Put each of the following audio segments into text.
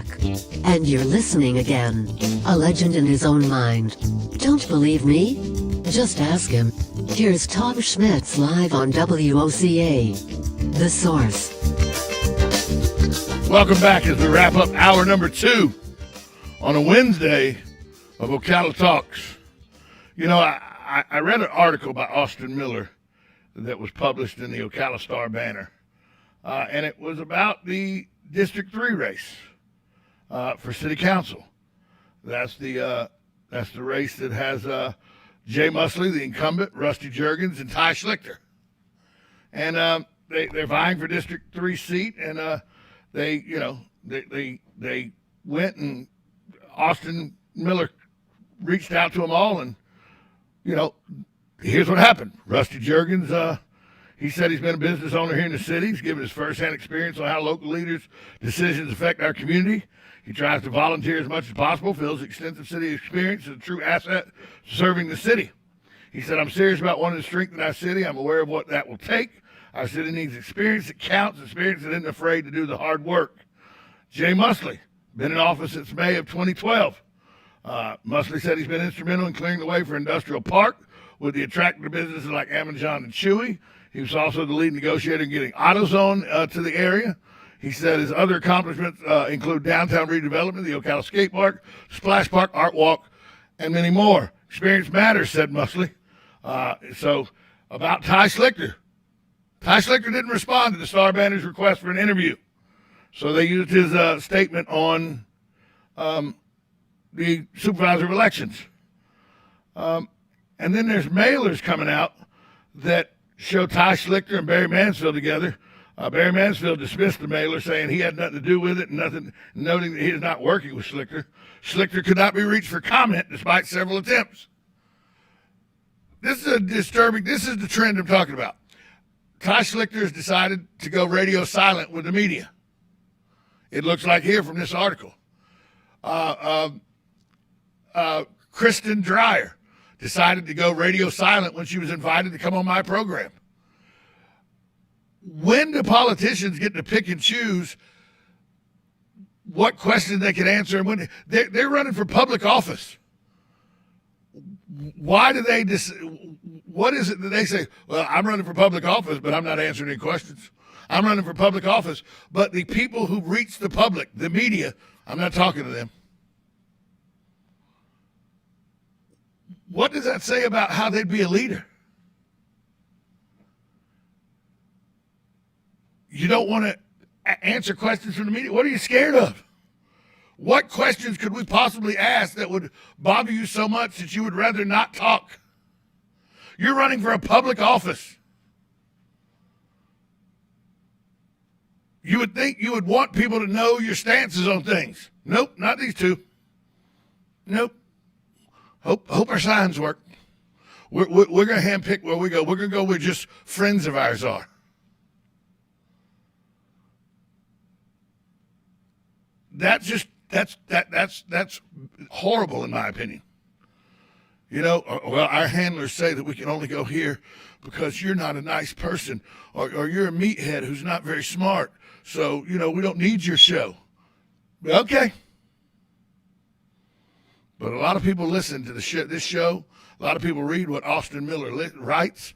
back. And you're listening again. A legend in his own mind. Don't believe me? Just ask him. Here's Tom Schmitz live on WOCA. The Source. Welcome back as we wrap up hour number 2 on a Wednesday of Ocala Talks. You know, I read an article by Austin Miller that was published in the Ocala Star-Banner, and it was about the District 3 race for City Council. That's the race that has Jay Musley, the incumbent, Rusty Juergens, and Ty Schlichter. And they're vying for District 3 seat, and they went, and Austin Miller reached out to them all, and here's what happened. Rusty Juergens, he said he's been a business owner here in the city. He's given his firsthand experience on how local leaders' decisions affect our community. He tries to volunteer as much as possible, feels extensive city experience is a true asset to serving the city. He said, I'm serious about wanting to strengthen our city. I'm aware of what that will take. Our city needs experience that counts, experience that isn't afraid to do the hard work. Jay Musley, been in office since May of 2012. Musley said he's been instrumental in clearing the way for Industrial Park with the attractive businesses like Amazon and Chewy. He was also the lead negotiator in getting AutoZone to the area. He said his other accomplishments include downtown redevelopment, the Ocala Skate Park, Splash Park, Art Walk, and many more. Experience matters, said Musley. So about Ty Schlichter. Ty Schlichter didn't respond to the Star-Banner's request for an interview. So they used his statement on the supervisor of elections. And then there's mailers coming out that show Ty Schlichter and Barry Mansfield together. Barry Mansfield dismissed the mailer, saying he had nothing to do with it, and noting that he is not working with Schlichter. Schlichter could not be reached for comment despite several attempts. This is this is the trend I'm talking about. Ty Schlichter has decided to go radio silent with the media. It looks like here from this article. Kristen Dreyer decided to go radio silent when she was invited to come on my program. When do politicians get to pick and choose what questions they can answer? And when they're running for public office, why do they what is it that they say, well, I'm running for public office, but I'm not answering any questions. I'm running for public office, but the people who reach the public, the media, I'm not talking to them. What does that say about how they'd be a leader? You don't want to answer questions from the media. What are you scared of? What questions could we possibly ask that would bother you so much that you would rather not talk? You're running for a public office. You would think you would want people to know your stances on things. Nope, not these two. Nope. Hope our signs work. We're going to handpick where we go. We're going to go where just friends of ours are. That's horrible in my opinion. Well, our handlers say that we can only go here because you're not a nice person or you're a meathead who's not very smart. So, we don't need your show. Okay. But a lot of people listen to this show. A lot of people read what Austin Miller writes.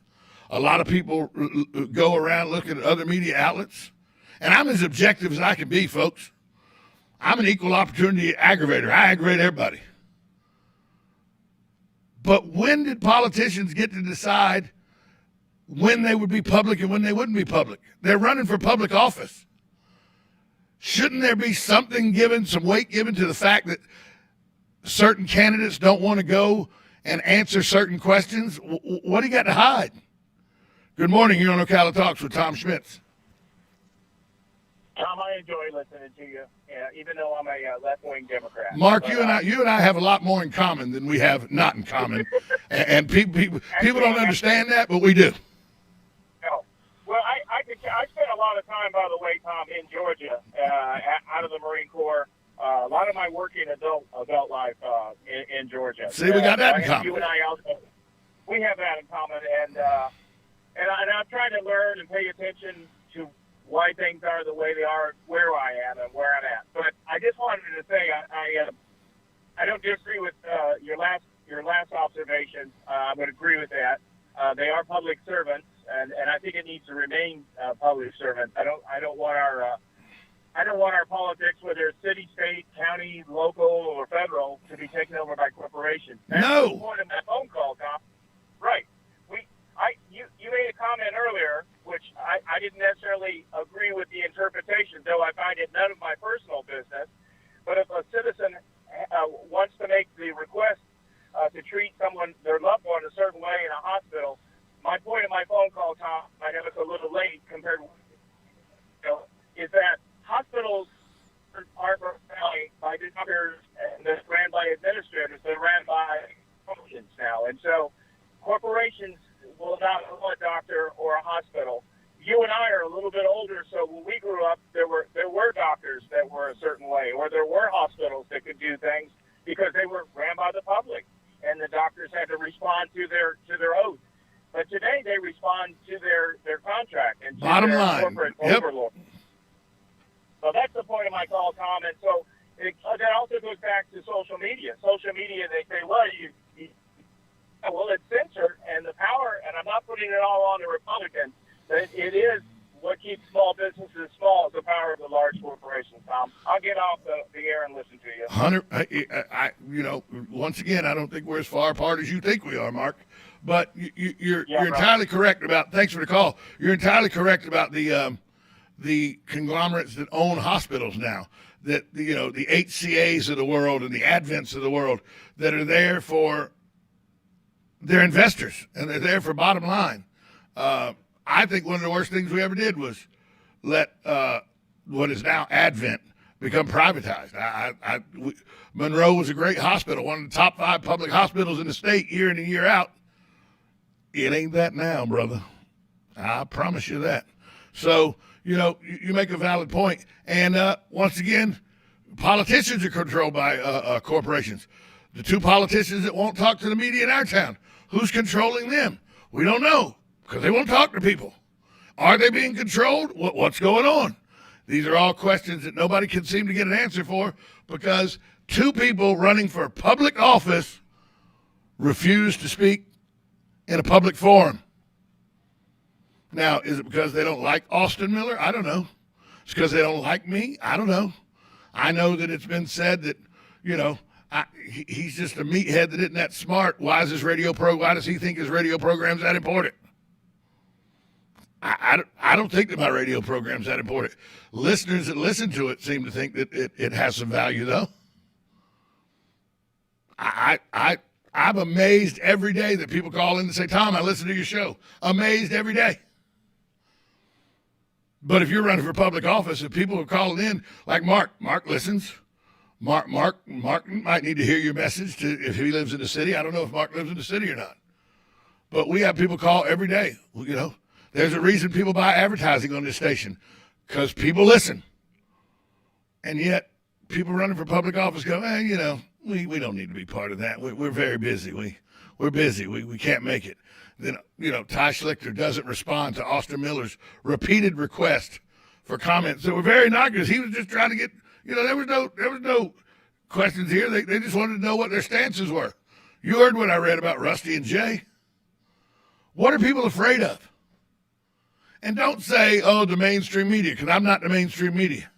A lot of people go around looking at other media outlets. And I'm as objective as I can be, folks. I'm an equal opportunity aggravator. I aggravate everybody. But when did politicians get to decide when they would be public and when they wouldn't be public? They're running for public office. Shouldn't there be something given, some weight given to the fact that certain candidates don't want to go and answer certain questions? What do you got to hide? Good morning. You're on Ocala Talks with Tom Schmitz. Tom, I enjoy listening to you, even though I'm a left-wing Democrat. Mark, you and I have a lot more in common than we have not in common, and people don't understand that, but we do. No. Well, I spent a lot of time, by the way, Tom, in Georgia, out of the Marine Corps. A lot of my working adult life in Georgia. See, we got that in common. You and I also, we have that in common, and I'm trying to learn and pay attention to why things are the way they are, where I am and where I'm at. But I just wanted don't disagree with your last observation. I would agree with that. They are public servants, and I think it needs to remain public servants. I don't want our politics, whether it's city, state, county, local, or federal, to be taken over by corporations. That's the point of that phone call, Tom. Right. You made a comment earlier, which I didn't necessarily agree with the interpretation, though I find it none of my personal business. But if a citizen wants to make the request to treat their loved one, a certain way in a hospital, my point of my phone call, Tom, I know it's a little late compared to, is that hospitals aren't run by doctors and they're ran by administrators. They're ran by functions now. And so corporations will not own a doctor or a hospital. You and I are a little bit older, so when we grew up, there were doctors that were a certain way, or there were hospitals that could do things because they were ran by the public, and the doctors had to respond to their oath. But today they respond to their contract and to their corporate overlord. So that's the point of my call, Tom. And so that also goes back to social media. Social media, they say, well, it's censored, and the power, and I'm not putting it all on the Republicans, but it is what keeps small businesses small is the power of the large corporations, Tom. I'll get off the air and listen to you. Hunter, once again, I don't think we're as far apart as you think we are, Mark. But you're entirely correct about. Thanks for the call. You're entirely correct about the conglomerates that own hospitals now. That the HCAs of the world and the Advents of the world that are there for their investors and they're there for bottom line. I think one of the worst things we ever did was let what is now Advent become privatized. Monroe was a great hospital, one of the top 5 public hospitals in the state year in and year out. It ain't that now, brother. I promise you that. So, you make a valid point. And once again, politicians are controlled by corporations. The 2 politicians that won't talk to the media in our town, who's controlling them? We don't know because they won't talk to people. Are they being controlled? What's going on? These are all questions that nobody can seem to get an answer for because 2 people running for public office refuse to speak in a public forum. Now, is it because they don't like Austin Miller? I don't know. It's because they don't like me? I don't know. I know that it's been said that, he's just a meathead that isn't that smart. Why does he think his radio program's that important? I don't think that my radio program's that important. Listeners that listen to it seem to think that it has some value, though. I'm amazed every day that people call in and say, Tom, I listen to your show. Amazed every day. But if you're running for public office, if people are calling in, like Mark listens. Mark might need to hear your message if he lives in the city. I don't know if Mark lives in the city or not. But we have people call every day. There's a reason people buy advertising on this station, because people listen. And yet people running for public office go, we don't need to be part of that. We're very busy. We're busy. We can't make it. Then, Ty Schlichter doesn't respond to Austin Miller's repeated request for comments that were very innocuous. He was just trying to get, there was no questions here. They just wanted to know what their stances were. You heard what I read about Rusty and Jay. What are people afraid of? And don't say, the mainstream media, because I'm not the mainstream media.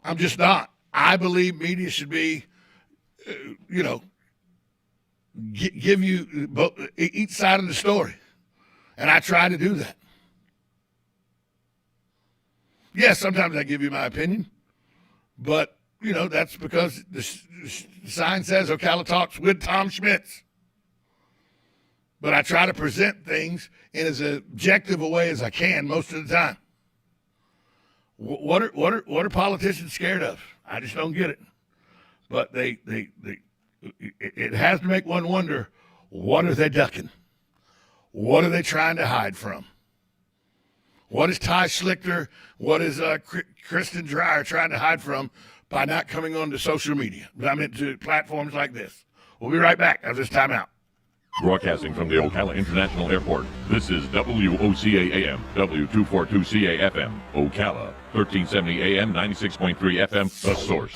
I'm just not. I believe media should be, give you each side of the story. And I try to do that. Yes, sometimes I give you my opinion. But, that's because the sign says Ocala Talks with Tom Schmitz. But I try to present things in as objective a way as I can most of the time. What are politicians scared of? I just don't get it. But it has to make one wonder, what are they ducking? What are they trying to hide from? What is Ty Schlichter, what is Kristen Dreyer trying to hide from by not coming on to social media? I mean, to platforms like this. We'll be right back after this timeout. Broadcasting from the Ocala International Airport, this is WOCA AM, W242CA FM, Ocala. 1370 AM, 96.3 FM, The Source.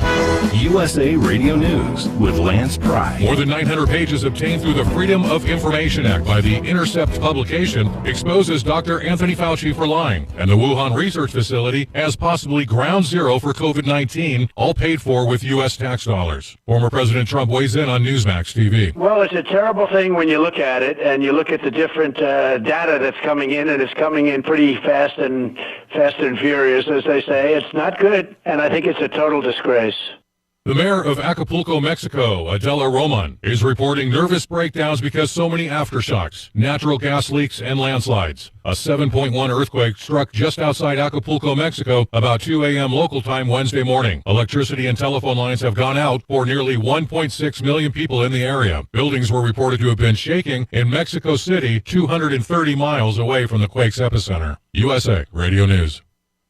USA Radio News with Lance Pry. More than 900 pages obtained through the Freedom of Information Act by the Intercept publication exposes Dr. Anthony Fauci for lying, and the Wuhan Research Facility as possibly ground zero for COVID-19, all paid for with U.S. tax dollars. Former President Trump weighs in on Newsmax TV. Well, it's a terrible thing when you look at it, and you look at the different data that's coming in, and it's coming in pretty fast and furious, as they say. It's not good, and I think it's a total disgrace. The mayor of Acapulco, Mexico, Adela Roman, is reporting nervous breakdowns because so many aftershocks, natural gas leaks, and landslides. A 7.1 earthquake struck just outside Acapulco, Mexico, about 2 a.m. local time Wednesday morning. Electricity and telephone lines have gone out for nearly 1.6 million people in the area. Buildings were reported to have been shaking in Mexico City, 230 miles away from the quake's epicenter. USA Radio News.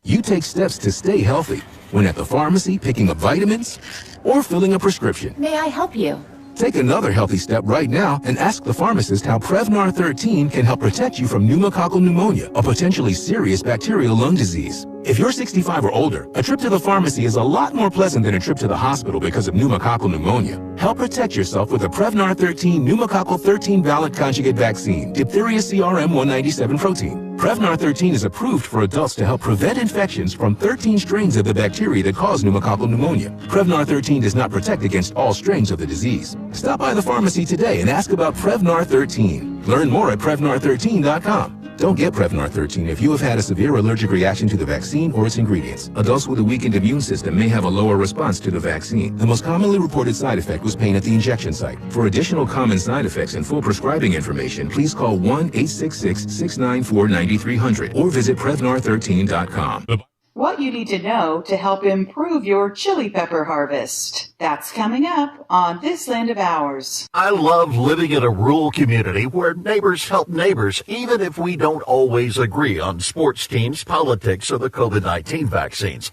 You take steps to stay healthy when at the pharmacy picking up vitamins or filling a prescription. May I help you? Take another healthy step right now and ask the pharmacist how Prevnar 13 can help protect you from pneumococcal pneumonia, a potentially serious bacterial lung disease. If you're 65 or older, a trip to the pharmacy is a lot more pleasant than a trip to the hospital because of pneumococcal pneumonia. Help protect yourself with the Prevnar 13 pneumococcal 13 valent conjugate vaccine, diphtheria CRM 197 protein. Prevnar 13 is approved for adults to help prevent infections from 13 strains of the bacteria that cause pneumococcal pneumonia. Prevnar 13 does not protect against all strains of the disease. Stop by the pharmacy today and ask about Prevnar 13. Learn more at Prevnar13.com. Don't get Prevnar 13 if you have had a severe allergic reaction to the vaccine or its ingredients. Adults with a weakened immune system may have a lower response to the vaccine. The most commonly reported side effect was pain at the injection site. For additional common side effects and full prescribing information, please call 1-866-694-9300 or visit Prevnar13.com. What you need to know to help improve your chili pepper harvest. That's coming up on This Land of Ours. I love living in a rural community where neighbors help neighbors, even if we don't always agree on sports teams, politics, or the COVID-19 vaccines.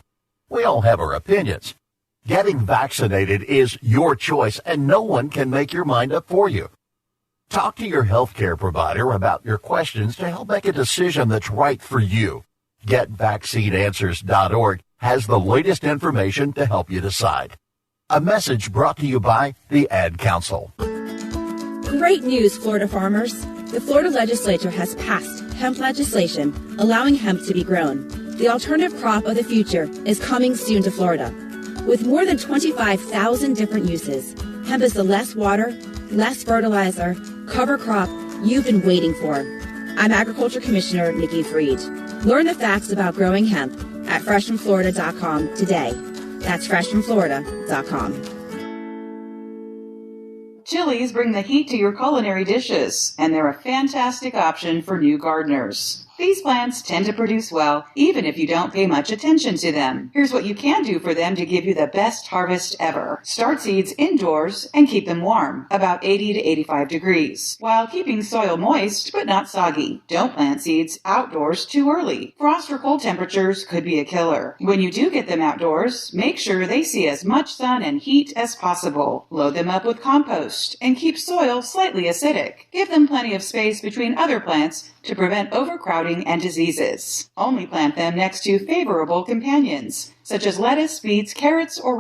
We all have our opinions. Getting vaccinated is your choice, and no one can make your mind up for you. Talk to your healthcare provider about your questions to help make a decision that's right for you. GetVaccineAnswers.org has the latest information to help you decide. A message brought to you by the Ad Council. Great news, Florida farmers. The Florida legislature has passed hemp legislation allowing hemp to be grown. The alternative crop of the future is coming soon to Florida. With more than 25,000 different uses, hemp is the less water, less fertilizer, cover crop you've been waiting for. I'm Agriculture Commissioner Nikki Freed. Learn the facts about growing hemp at freshfromflorida.com today. That's freshfromflorida.com. Chilies bring the heat to your culinary dishes, and they're a fantastic option for new gardeners. These plants tend to produce well, even if you don't pay much attention to them. Here's what you can do for them to give you the best harvest ever. Start seeds indoors and keep them warm, about 80 to 85 degrees, while keeping soil moist but not soggy. Don't plant seeds outdoors too early. Frost or cold temperatures could be a killer. When you do get them outdoors, make sure they see as much sun and heat as possible. Load them up with compost and keep soil slightly acidic. Give them plenty of space between other plants to prevent overcrowding and diseases. Only plant them next to favorable companions, such as lettuce, beets, carrots, or